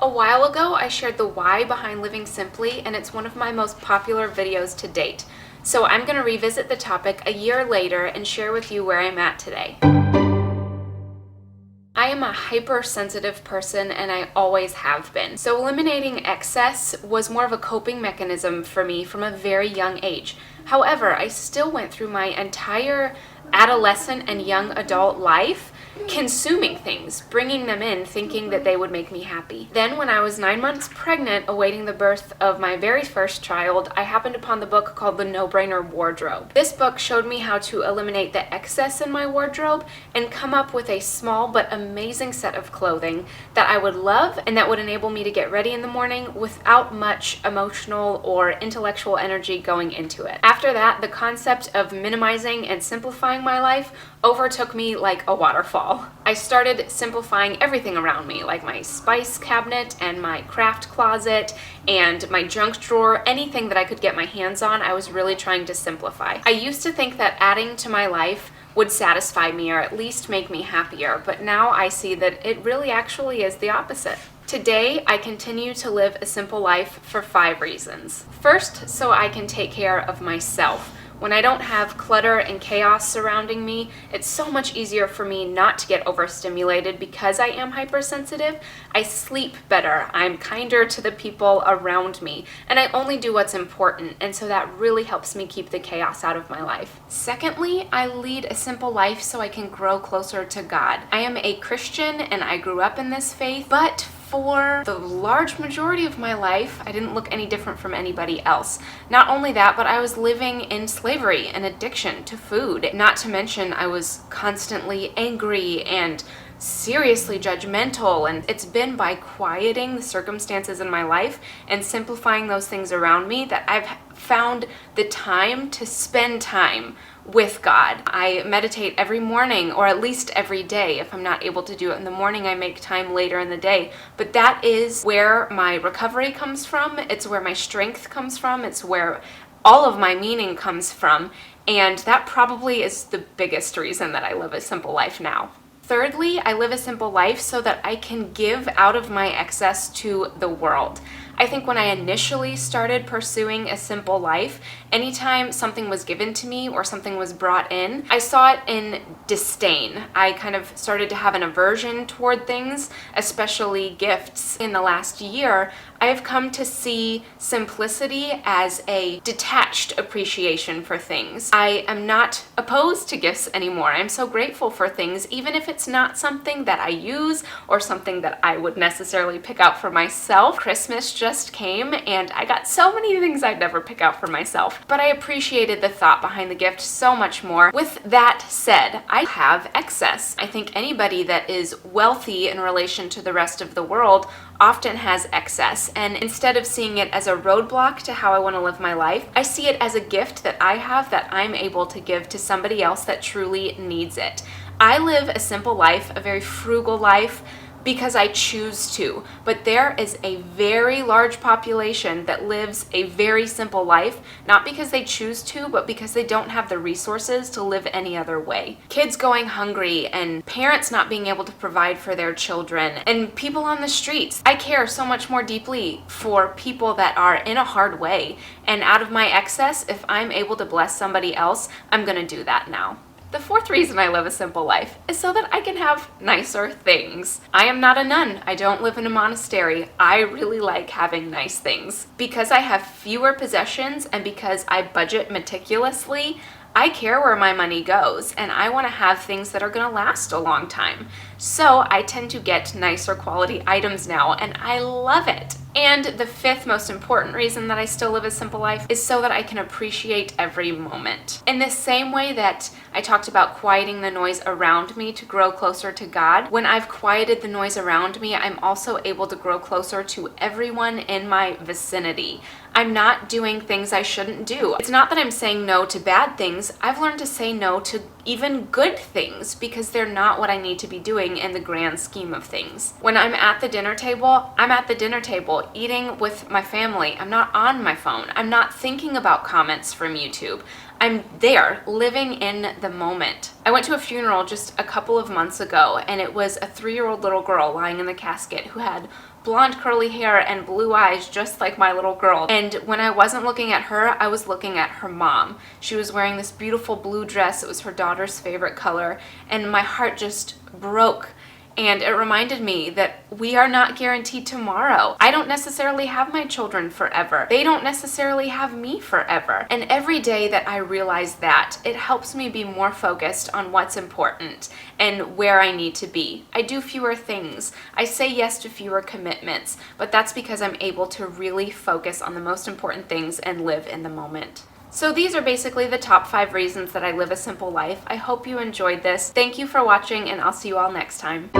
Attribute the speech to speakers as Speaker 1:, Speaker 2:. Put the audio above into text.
Speaker 1: A while ago, I shared the why behind living simply, and it's one of my most popular videos to date. So I'm going to revisit the topic a year later and share with you where I'm at today. I am a hypersensitive person and I always have been. So eliminating excess was more of a coping mechanism for me from a very young age. However, I still went through my entire adolescent and young adult life consuming things, bringing them in, thinking that they would make me happy. Then when I was 9 months pregnant, awaiting the birth of my very first child, I happened upon the book called The No-Brainer Wardrobe. This book showed me how to eliminate the excess in my wardrobe and come up with a small but amazing set of clothing that I would love and that would enable me to get ready in the morning without much emotional or intellectual energy going into it. After that, the concept of minimizing and simplifying my life overtook me like a waterfall. I started simplifying everything around me, like my spice cabinet and my craft closet and my junk drawer, anything that I could get my hands on. I was really trying to simplify. I used to think that adding to my life would satisfy me or at least make me happier, but now I see that it really actually is the opposite. Today, I continue to live a simple life for 5 reasons. First, so I can take care of myself. When I don't have clutter and chaos surrounding me, it's so much easier for me not to get overstimulated because I am hypersensitive. I sleep better, I'm kinder to the people around me, and I only do what's important, and so that really helps me keep the chaos out of my life. Secondly, I lead a simple life so I can grow closer to God. I am a Christian and I grew up in this faith, but for the large majority of my life, I didn't look any different from anybody else. Not only that, but I was living in slavery and addiction to food. Not to mention, I was constantly angry and seriously judgmental, and it's been by quieting the circumstances in my life and simplifying those things around me that I've found the time to spend time with God. I meditate every morning, or at least every day. If I'm not able to do it in the morning, I make time later in the day. But that is where my recovery comes from. It's where my strength comes from. It's where all of my meaning comes from. And that probably is the biggest reason that I live a simple life now. Thirdly, I live a simple life so that I can give out of my excess to the world. I think when I initially started pursuing a simple life, anytime something was given to me or something was brought in, I saw it in disdain. I kind of started to have an aversion toward things, especially gifts. In the last year, I have come to see simplicity as a detached appreciation for things. I am not opposed to gifts anymore. I'm so grateful for things, even if it's not something that I use or something that I would necessarily pick out for myself. Christmas just came and I got so many things I'd never pick out for myself, but I appreciated the thought behind the gift so much more. With that said, I have excess. I think anybody that is wealthy in relation to the rest of the world often has excess, and instead of seeing it as a roadblock to how I want to live my life, I see it as a gift that I have that I'm able to give to somebody else that truly needs it. I live a simple life, a very frugal life, because I choose to, but there is a very large population that lives a very simple life, not because they choose to, but because they don't have the resources to live any other way. Kids going hungry and parents not being able to provide for their children and people on the streets. I care so much more deeply for people that are in a hard way, and out of my excess, if I'm able to bless somebody else, I'm gonna do that now. The fourth reason I live a simple life is so that I can have nicer things. I am not a nun. I don't live in a monastery. I really like having nice things. Because I have fewer possessions and because I budget meticulously, I care where my money goes, and I want to have things that are going to last a long time. So I tend to get nicer quality items now, and I love it. And the fifth most important reason that I still live a simple life is so that I can appreciate every moment. In the same way that I talked about quieting the noise around me to grow closer to God, when I've quieted the noise around me, I'm also able to grow closer to everyone in my vicinity. I'm not doing things I shouldn't do. It's not that I'm saying no to bad things. I've learned to say no to even good things because they're not what I need to be doing in the grand scheme of things. When I'm at the dinner table, I'm at the dinner table eating with my family. I'm not on my phone. I'm not thinking about comments from YouTube. I'm there, living in the moment. I went to a funeral just a couple of months ago, and it was a 3-year-old little girl lying in the casket who had blonde curly hair and blue eyes just like my little girl. And when I wasn't looking at her, I was looking at her mom. She was wearing this beautiful blue dress. It was her daughter's favorite color, and my heart just broke. And it reminded me that we are not guaranteed tomorrow. I don't necessarily have my children forever. They don't necessarily have me forever. And every day that I realize that, it helps me be more focused on what's important and where I need to be. I do fewer things. I say yes to fewer commitments, but that's because I'm able to really focus on the most important things and live in the moment. So these are basically the top 5 reasons that I live a simple life. I hope you enjoyed this. Thank you for watching, and I'll see you all next time.